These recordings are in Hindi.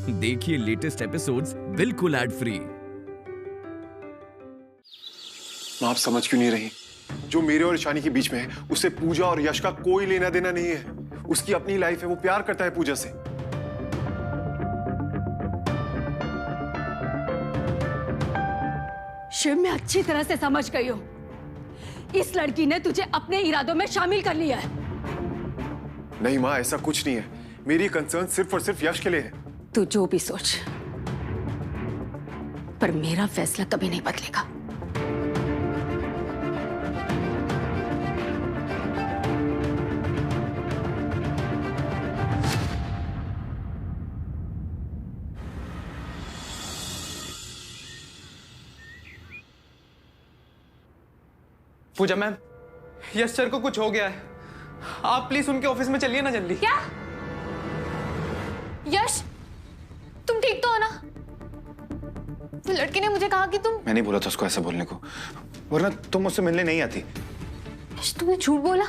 देखिए लेटेस्ट एपिसोड्स बिल्कुल एड फ्री। आप समझ क्यों नहीं रही? जो मेरे और ईशानी के बीच में है उससे पूजा और यश का कोई लेना देना नहीं है। उसकी अपनी लाइफ है, वो प्यार करता है पूजा से। शिव, मैं अच्छी तरह से समझ गई हूँ। इस लड़की ने तुझे अपने इरादों में शामिल कर लिया है। नहीं माँ, ऐसा कुछ नहीं है। मेरी कंसर्न सिर्फ और सिर्फ यश के लिए है। तू जो भी सोच, पर मेरा फैसला कभी नहीं बदलेगा। पूजा मैम, यश सर को कुछ हो गया है। आप प्लीज उनके ऑफिस में चलिए ना जल्दी। क्या? यश, तुम ठीक तो हो ना? वो लड़के ने मुझे कहा कि तुम... मैं नहीं बोला था उसको ऐसा बोलने को, वरना तुम मुझसे मिलने नहीं आती। यश, तुमने झूठ बोला।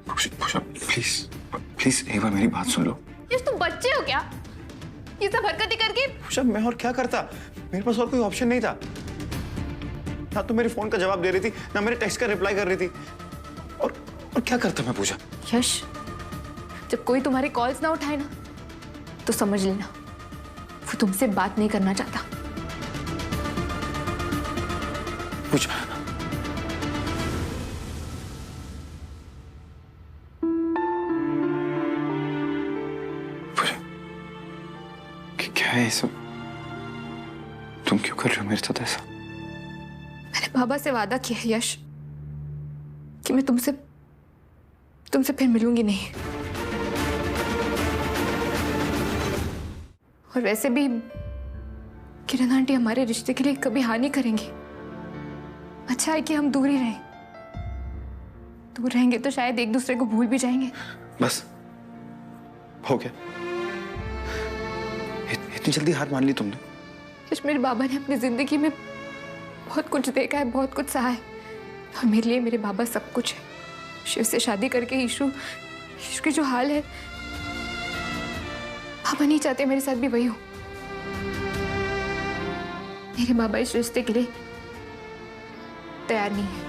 पूजा प्लीज प्लीज एक बार मेरी बात सुन लो। यश, तुम बच्चे हो क्या? ये सब हरकतें करके? पूजा मैं और क्या करता, मेरे पास और कोई ऑप्शन नहीं था। ना तो मेरे फोन का जवाब दे रही थी, ना मेरे टेक्स्ट का रिप्लाई कर रही थी। और क्या करता मैं पूजा? यश, जब कोई तुम्हारे कॉल्स ना उठाए ना, तो समझ लेना वो तुमसे बात नहीं करना चाहता। पूजा पूजा क्या है ये सब? तुम क्यों कर रहे हो मेरे साथ ऐसा? मैंने बाबा से वादा किया है यश कि मैं तुमसे फिर मिलूंगी नहीं। और वैसे भी किरण आंटी हमारे रिश्ते के लिए कभी हाँ नहीं करेंगी। अच्छा है कि हम दूर ही रहें। दूर रहेंगे तो शायद एक दूसरे को भूल भी जाएंगे। बस हो गया? इतनी जल्दी हार मान ली तुमने? यश, मेरे बाबा ने अपनी जिंदगी में बहुत कुछ देखा है, बहुत कुछ सहा है, और मेरे लिए मेरे बाबा सब कुछ है। शिव से शादी करके ईशु के जो हाल है, बाबा नहीं चाहते मेरे साथ भी वही हो। मेरे बाबा इस रिश्ते के लिए तैयार नहीं है।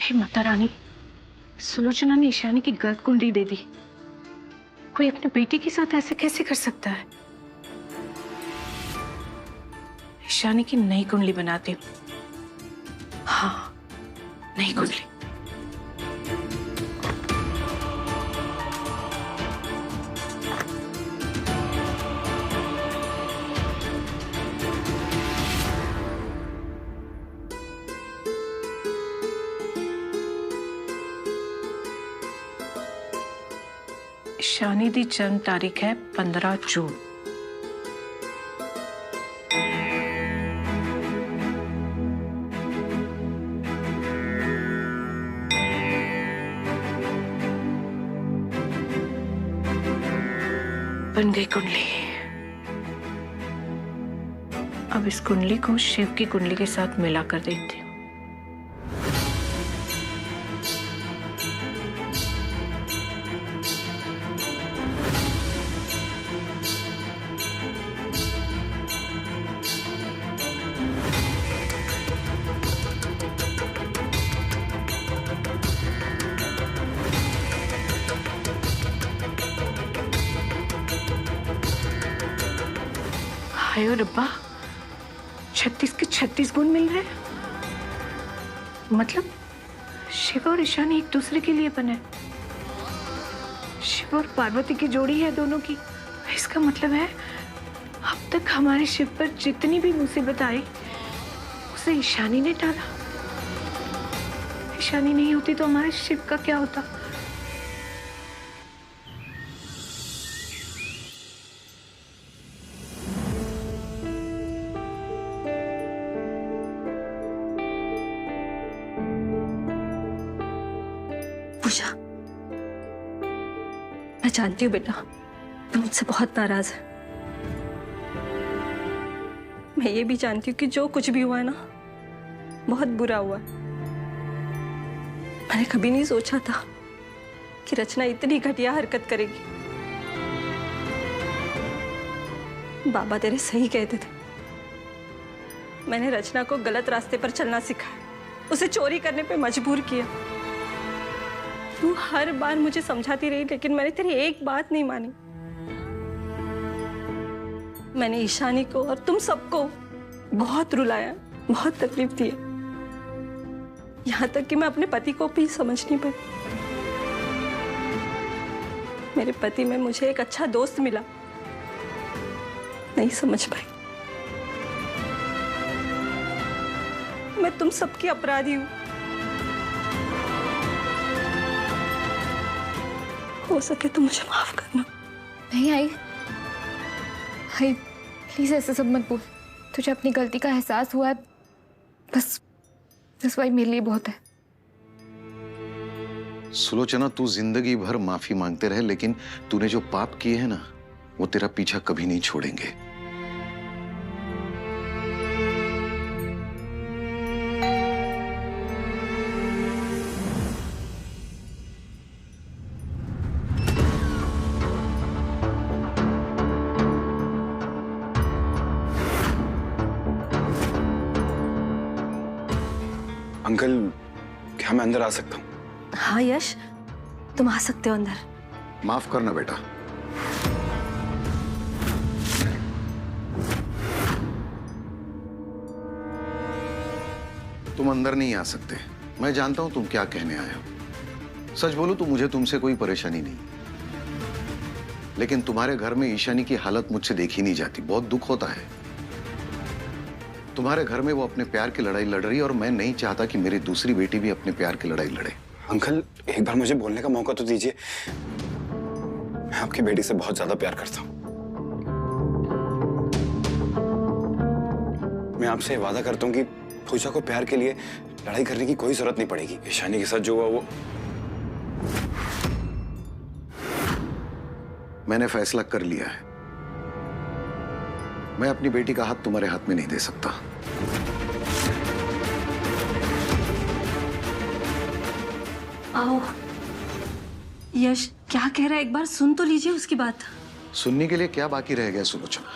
हे माता रानी, सुलोचना ने ईशानी की गलत कुंडली दे दी। कोई अपने बेटे के साथ ऐसे कैसे कर सकता है? ईशानी की नई कुंडली बनाती हूँ। हाँ, नई कुंडली। ईशानी दी जन्म तारीख है 15 जून। बन गई कुंडली। अब इस कुंडली को शिव की कुंडली के साथ मिला कर देखती हूँ। हाय रब्बा, 36 के 36 गुण मिल रहे हैं। मतलब शिव और ईशानी एक दूसरे के लिए बने। शिव और पार्वती की जोड़ी है दोनों की। इसका मतलब है अब तक हमारे शिव पर जितनी भी मुसीबत आई उसे ईशानी ने टाला। ईशानी नहीं होती तो हमारे शिव का क्या होता। पूजा, मैं जानती हूँ बेटा, तुम मुझसे बहुत नाराज है। मैं ये भी जानती हूँ कि जो कुछ भी हुआ है ना, बहुत बुरा हुआ है। मैंने कभी नहीं सोचा था कि रचना इतनी घटिया हरकत करेगी। बाबा तेरे सही कहते थे। मैंने रचना को गलत रास्ते पर चलना सिखाया, उसे चोरी करने पे मजबूर किया। तू हर बार मुझे समझाती रही, लेकिन मैंने तेरी एक बात नहीं मानी। मैंने ईशानी को और तुम सबको बहुत रुलाया, बहुत तकलीफ दी, यहां तक कि मैं अपने पति को भी समझ नहीं पाई। मेरे पति में मुझे एक अच्छा दोस्त मिला, नहीं समझ पाई। मैं तुम सबकी अपराधी हूं। हो सके तो मुझे माफ करना। नहीं आई, आई प्लीज ऐसे सब मत बोल। तुझे अपनी गलती का एहसास हुआ है, बस भाई मेरे लिए बहुत है। सुलोचना, तू जिंदगी भर माफी मांगते रहे, लेकिन तूने जो पाप किए हैं ना, वो तेरा पीछा कभी नहीं छोड़ेंगे। अंकल, क्या मैं अंदर आ सकता हूँ? हाँ यश, तुम आ सकते हो अंदर। माफ करना बेटा। तुम अंदर नहीं आ सकते। मैं जानता हूं तुम क्या कहने आए हो। सच बोलो तो मुझे तुमसे कोई परेशानी नहीं, लेकिन तुम्हारे घर में ईशानी की हालत मुझसे देखी नहीं जाती। बहुत दुख होता है। तुम्हारे घर में वो अपने प्यार की लड़ाई लड़ रही है और मैं नहीं चाहता कि मेरी दूसरी बेटी भी अपने प्यार की लड़ाई लड़े। अंकल, एक बार मुझे बोलने का मौका तो दीजिए। मैं आपकी बेटी से बहुत ज्यादा प्यार करता हूँ। मैं आपसे वादा करता हूँ कि पूजा को प्यार के लिए लड़ाई करने की कोई जरूरत नहीं पड़ेगी। ईशानी के साथ जो हुआ वो मैंने फैसला कर लिया है। मैं अपनी बेटी का हाथ तुम्हारे हाथ में नहीं दे सकता। आओ। यश क्या कह रहा है, एक बार सुन तो लीजिए उसकी बात। सुनने के लिए क्या बाकी रह गया सुलोचना?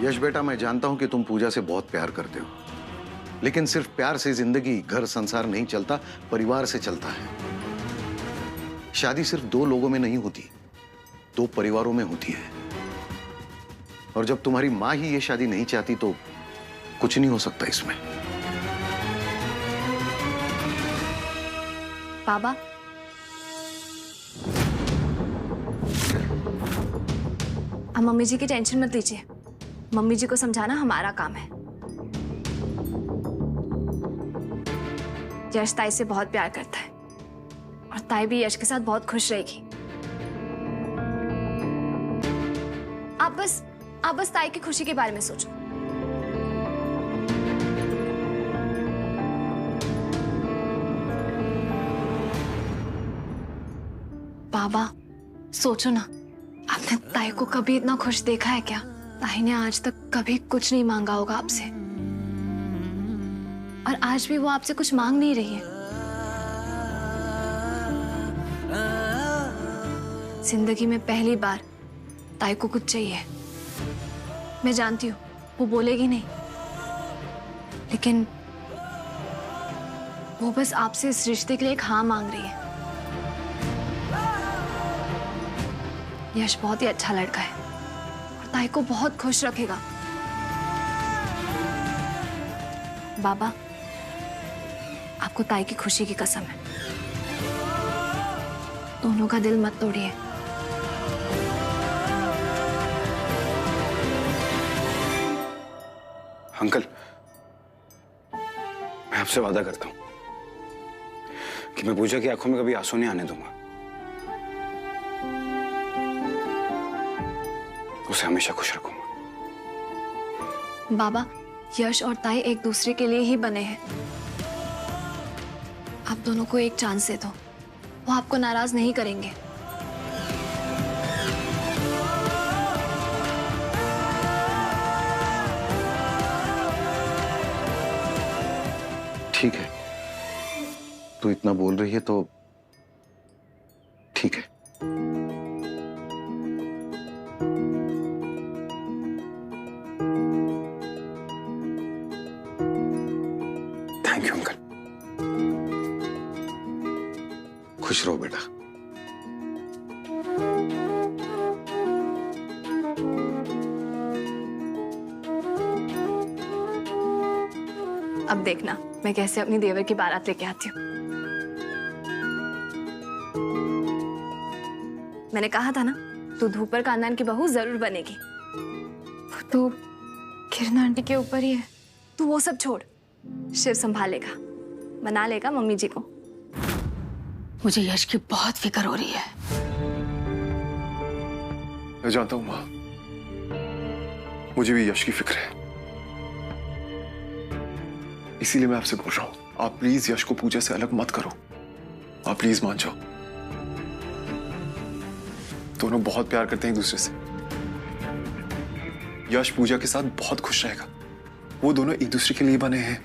यश बेटा, मैं जानता हूं कि तुम पूजा से बहुत प्यार करते हो, लेकिन सिर्फ प्यार से जिंदगी, घर, संसार नहीं चलता, परिवार से चलता है। शादी सिर्फ दो लोगों में नहीं होती, दो परिवारों में होती है। और जब तुम्हारी माँ ही ये शादी नहीं चाहती तो कुछ नहीं हो सकता इसमें। बाबा, अब मम्मी जी की टेंशन मत लीजिए। मम्मी जी को समझाना हमारा काम है। यश ताई से बहुत प्यार करता है और ताई भी यश के साथ बहुत खुश रहेगी। आप बस ताई की खुशी के बारे में सोचो। बाबा सोचो ना, आपने ताई को कभी इतना खुश देखा है क्या? ताई ने आज तक कभी कुछ नहीं मांगा होगा आपसे, और आज भी वो आपसे कुछ मांग नहीं रही है। जिंदगी में पहली बार ताई को कुछ चाहिए। मैं जानती हूँ वो बोलेगी नहीं, लेकिन वो बस आपसे इस रिश्ते के लिए एक हाँ मांग रही है। यश बहुत ही अच्छा लड़का है और ताई को बहुत खुश रखेगा। बाबा, आपको ताई की खुशी की कसम है, दोनों का दिल मत तोड़िए। अंकल, मैं आपसे वादा करता हूं कि मैं पूजा की आंखों में कभी आंसू नहीं आने दूंगा। उसे हमेशा खुश रखूंगा। बाबा, यश और ताई एक दूसरे के लिए ही बने हैं। आप दोनों को एक चांस दे दो, वो आपको नाराज नहीं करेंगे। ठीक है, तू इतना बोल रही है तो ठीक है। Thank you uncle. खुश रहो बेटा। अब देखना मैं कैसे अपनी देवर की बारात लेके आती हूँ। मैंने कहा था ना, तू धूपर खानदान की बहू जरूर बनेगी। वो तो किरण आंटी के ऊपर ही है। तू वो सब छोड़, शिव संभालेगा, मना लेगा मम्मी जी को। मुझे यश की बहुत फिक्र हो रही है। मैं जानता हूं माँ, मुझे भी यश की फिक्र है। इसीलिए मैं आपसे बोल रहा हूं, आप प्लीज यश को पूजा से अलग मत करो। आप प्लीज मान जाओ। दोनों बहुत प्यार करते हैं एक दूसरे से। यश पूजा के साथ बहुत खुश रहेगा। वो दोनों एक दूसरे के लिए बने हैं।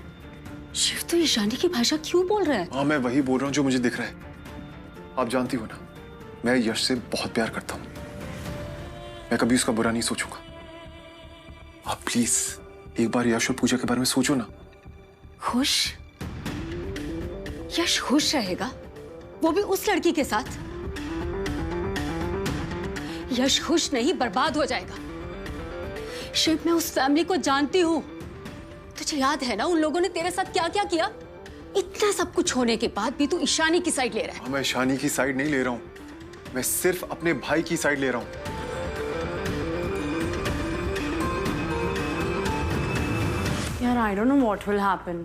शिव, तो ईशानी की भाषा क्यों बोल रहा है? हाँ, मैं वही बोल रहा हूं जो मुझे दिख रहा है। आप जानती हो ना, मैं यश से बहुत प्यार करता हूं। मैं कभी उसका बुरा नहीं सोचूंगा। आप प्लीज एक बार यश और पूजा के बारे में सोचो ना। खुश? यश खुश रहेगा, वो भी उस लड़की के साथ? यश खुश नहीं, बर्बाद हो जाएगा। शिव, मैं उस फैमिली को जानती हूं। तुझे याद है ना उन लोगों ने तेरे साथ क्या क्या किया? इतना सब कुछ होने के बाद भी तू ईशानी की साइड ले रहा है। मैं ईशानी की साइड नहीं ले रहा हूं, मैं सिर्फ अपने भाई की साइड ले रहा हूं। यार, I don't know what will happen.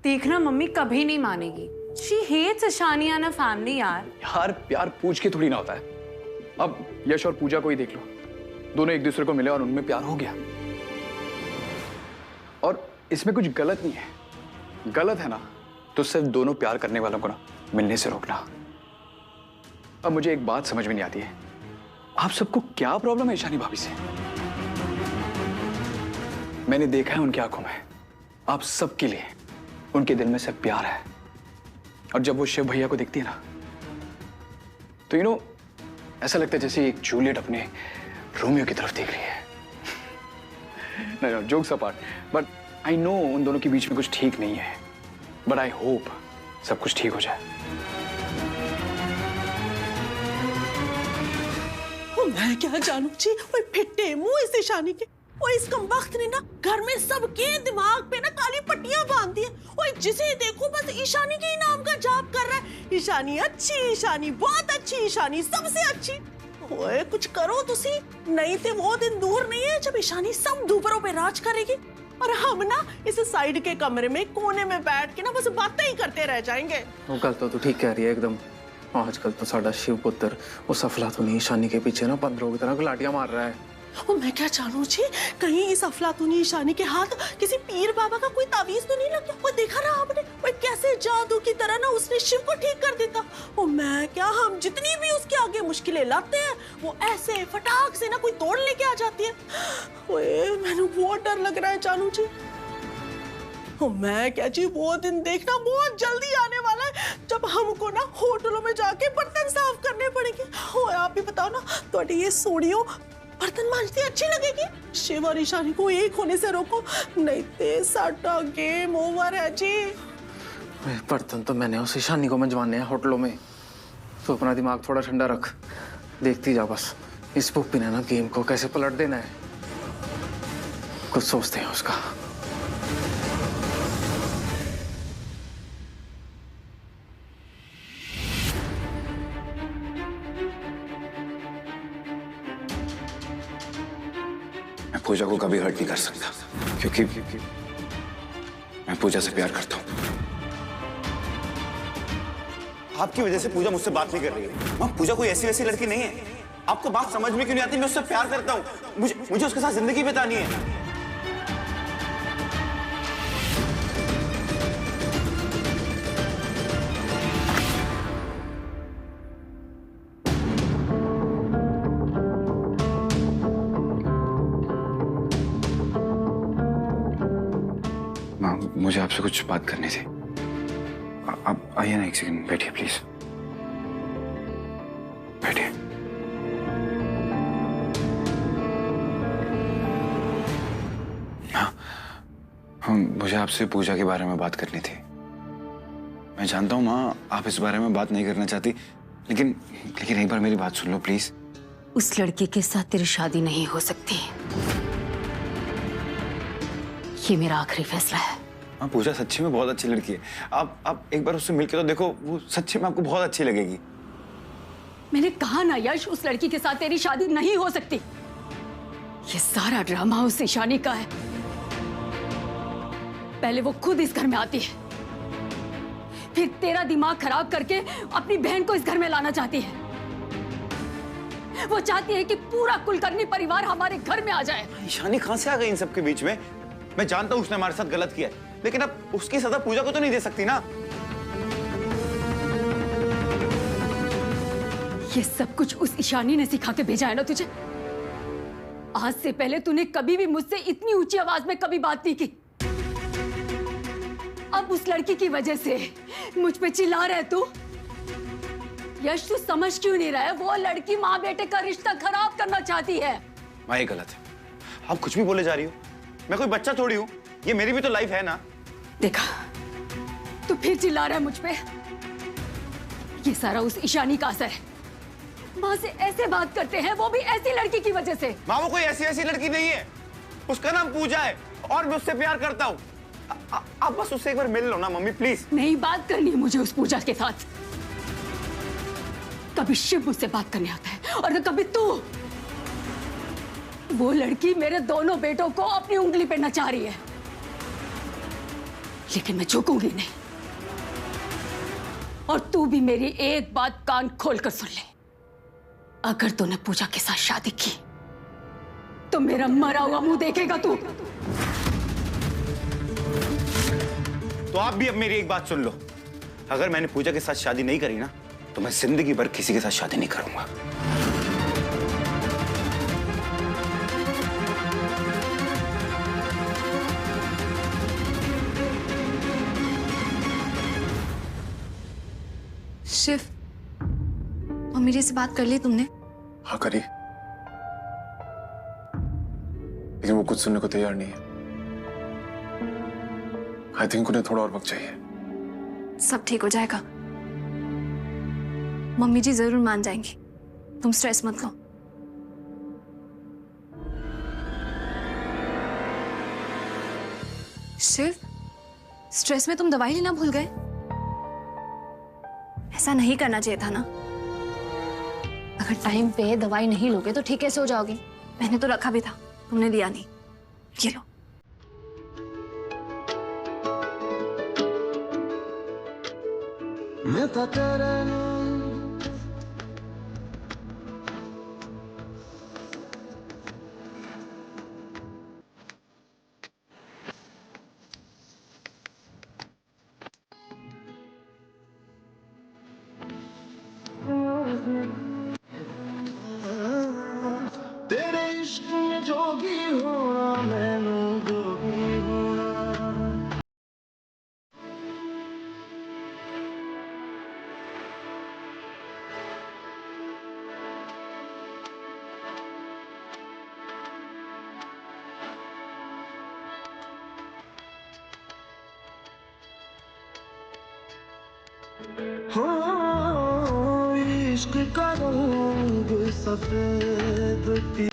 देखना, मम्मी कभी नहीं मानेगी। She hates Ishani and her family यार। यार, प्यार पूछ के थोड़ी ना होता है। अब यश और पूजा को ही देख लो, दोनों एक दूसरे को मिले और उनमें प्यार हो गया। और इसमें कुछ गलत नहीं है। गलत है ना तो सिर्फ दोनों प्यार करने वालों को ना मिलने से रोकना। अब मुझे एक बात समझ में नहीं आती है, आप सबको क्या प्रॉब्लम है ईशानी भाभी से? मैंने देखा है उनकी आंखों में, आप सबके लिए उनके दिल में से प्यार है। और जब वो शिव भैया को देखती है ना, तो ऐसा लगता है जैसे एक जूलियट अपने रोमियो की तरफ देख रही है। नहीं, jokes apart, but I know उन दोनों के बीच में कुछ ठीक नहीं है, बट आई होप सब कुछ ठीक हो जाए। मैं क्या जानू जी, वो फिट्टे मुंह इस ईशानी के। वो इस कमबख्त ने ना घर में सबके दिमाग पे ना काली पट्टियां बांध दी है। वो जिसे देखो बस ईशानी के ही नाम का जाप कर रहा है। ईशानी अच्छी, ईशानी बहुत अच्छी, ईशानी सबसे अच्छी। ओए कुछ करो तुसी, नहीं तो वो दिन दूर नहीं है जब ईशानी सब दूपरों पे राज करेगी और हम ना इस साइड के कमरे में कोने में बैठ के ना बस बातें ही करते रह जाएंगे। वो गल तो तू ठीक कह रही है एकदम। आजकल तो साडा शिव पुत्र वो सफला तो नहीं ईशानी के पीछे ना बंदरों की तरह लाठियां मार रहा है। और मैं क्या जानू जी, कहीं इस अफलातूनी ईशानी के हाथ किसी पीर बाबा का कोई तावीज तो नहीं लग गया? वो देखा ना आपने, वो कैसे जादू की तरह ना उसने शिव को ठीक कर देता। और मैं क्या, हम जितनी भी उसके आगे मुश्किलें लाते हैं वो ऐसे फटाक से ना कोई तोड़ लेके आ जाती है। ओए मैंने बहुत डर लग रहा है जानू जी। मैं क्या जी, वो दिन देखना बहुत जल्दी आने वाला है जब हमको ना होटलों में जाके बर्तन साफ करने पड़ेंगे। और आप भी बताओ ना, तो ये सोड़ियों बर्तन मांजती अच्छी लगेगी? शिव और ईशानी को एक होने से रोको, नहीं तो सारा गेम ओवर है जी। बर्तन तो मैंने उस ईशानी को मंजवाने हैं होटलों में, तो अपना दिमाग थोड़ा ठंडा रख, देखती जा बस इस पुप्पी ने ना गेम को कैसे पलट देना है। कुछ सोचते हैं उसका। मैं पूजा को कभी हर्ट नहीं कर सकता, क्योंकि मैं पूजा से प्यार करता हूँ। आपकी वजह से पूजा मुझसे बात नहीं कर रही है। मां, पूजा कोई ऐसी वैसी लड़की नहीं है। आपको बात समझ में क्यों नहीं आती? मैं उससे प्यार करता हूँ, मुझे उसके साथ जिंदगी बितानी है। मां, मुझे आपसे कुछ बात करनी थी। आप आइए ना, एक सेकंड बैठिए प्लीज, बैठिए। हाँ, मुझे आपसे पूजा के बारे में बात करनी थी। मैं जानता हूँ माँ, आप इस बारे में बात नहीं करना चाहती, लेकिन एक बार मेरी बात सुन लो प्लीज। उस लड़के के साथ तेरी शादी नहीं हो सकती, ये मेरा आखिरी फैसला है। हाँ, पूजा सच्ची में बहुत अच्छी लड़की है। आप एक बार उससे मिलके तो देखो, वो सच्ची में आपको बहुत अच्छी लगेगी। मैंने कहा ना यश, उस लड़की के साथ तेरी शादी नहीं हो सकती। ये सारा ड्रामा उस ईशानी का है। पहले वो खुद इस घर में आती है, फिर तेरा दिमाग खराब करके अपनी बहन को इस घर में लाना चाहती है। वो चाहती है कि पूरा कुलकर्णी परिवार हमारे घर में आ जाए। ईशानी कहां से आ गई इन सबके बीच में? मैं जानता हूं उसने हमारे साथ गलत किया है, लेकिन अब उसकी सजा पूजा को तो नहीं दे सकती ना। ये सब कुछ उस ईशानी ने सिखा के भेजा है ना तुझे? आज से पहले तूने कभी भी मुझसे इतनी ऊंची आवाज में कभी बात नहीं की। अब उस लड़की की वजह से मुझ पे चिल्ला रहा है तू। यश, तू समझ क्यों नहीं रहा है? वो लड़की माँ बेटे का रिश्ता खराब करना चाहती है। माँ, ये गलत है। आप कुछ भी बोले जा रही हो। मैं कोई बच्चा थोड़ी हूँ, ये मेरी भी तो लाइफ है ना। देखा, तू फिर चिल्ला रहा है मुझ पे। ये सारा उस ईशानी का असर है। माँ से ऐसे बात करते हैं, वो भी ऐसी लड़की की वजह से। माँ, वो कोई ऐसी ऐसी लड़की नहीं है। उसका नाम पूजा है और मैं उससे प्यार करता हूँ। आप बस उससे एक बार मिल लो ना मम्मी, प्लीज। नहीं बात करनी है मुझे उस पूजा के साथ। कभी शिव मुझसे बात करने आता है और कभी तू। वो लड़की मेरे दोनों बेटों को अपनी उंगली पे नचा रही है, लेकिन मैं झुकूंगी नहीं। और तू भी मेरी एक बात कान खोलकर सुन ले। अगर तूने पूजा के साथ शादी की तो मेरा मरा हुआ मुंह देखेगा तू। तो आप भी अब मेरी एक बात सुन लो। अगर मैंने पूजा के साथ शादी नहीं करी ना, तो मैं जिंदगी भर किसी के साथ शादी नहीं करूंगा। शिव, मम्मी जी से बात कर ली तुमने? हाँ करी, लेकिन वो कुछ सुनने को तैयार नहीं है। आई थिंक उन्हें थोड़ा और वक्त चाहिए। सब ठीक हो जाएगा, मम्मी जी जरूर मान जाएंगी, तुम स्ट्रेस मत लो। शिव, स्ट्रेस में तुम दवाई लेना भूल गए। ऐसा नहीं करना चाहिए था ना। अगर टाइम पे दवाई नहीं लोगे तो ठीक कैसे हो जाओगे? मैंने तो रखा भी था, तुमने दिया नहीं। ये लो। जोगी होना मैनू जोगी होना हाँ इश्क का रंग सफेद पी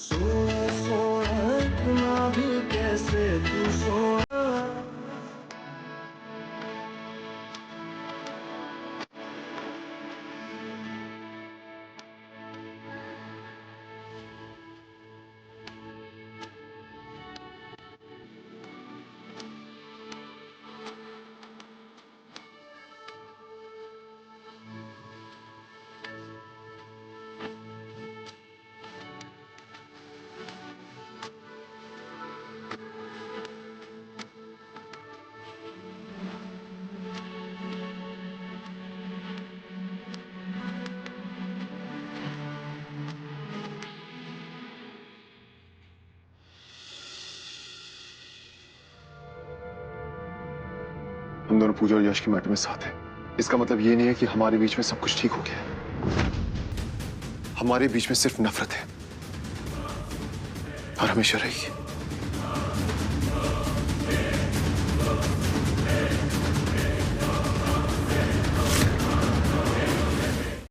सोना सोना इतना भी कैसे तू सोना हम दोनों पूजा और यश के मैटर में साथ हैं। इसका मतलब ये नहीं है कि हमारे बीच में सब कुछ ठीक हो गया है। हमारे बीच में सिर्फ नफरत है और हमेशा रहेगी।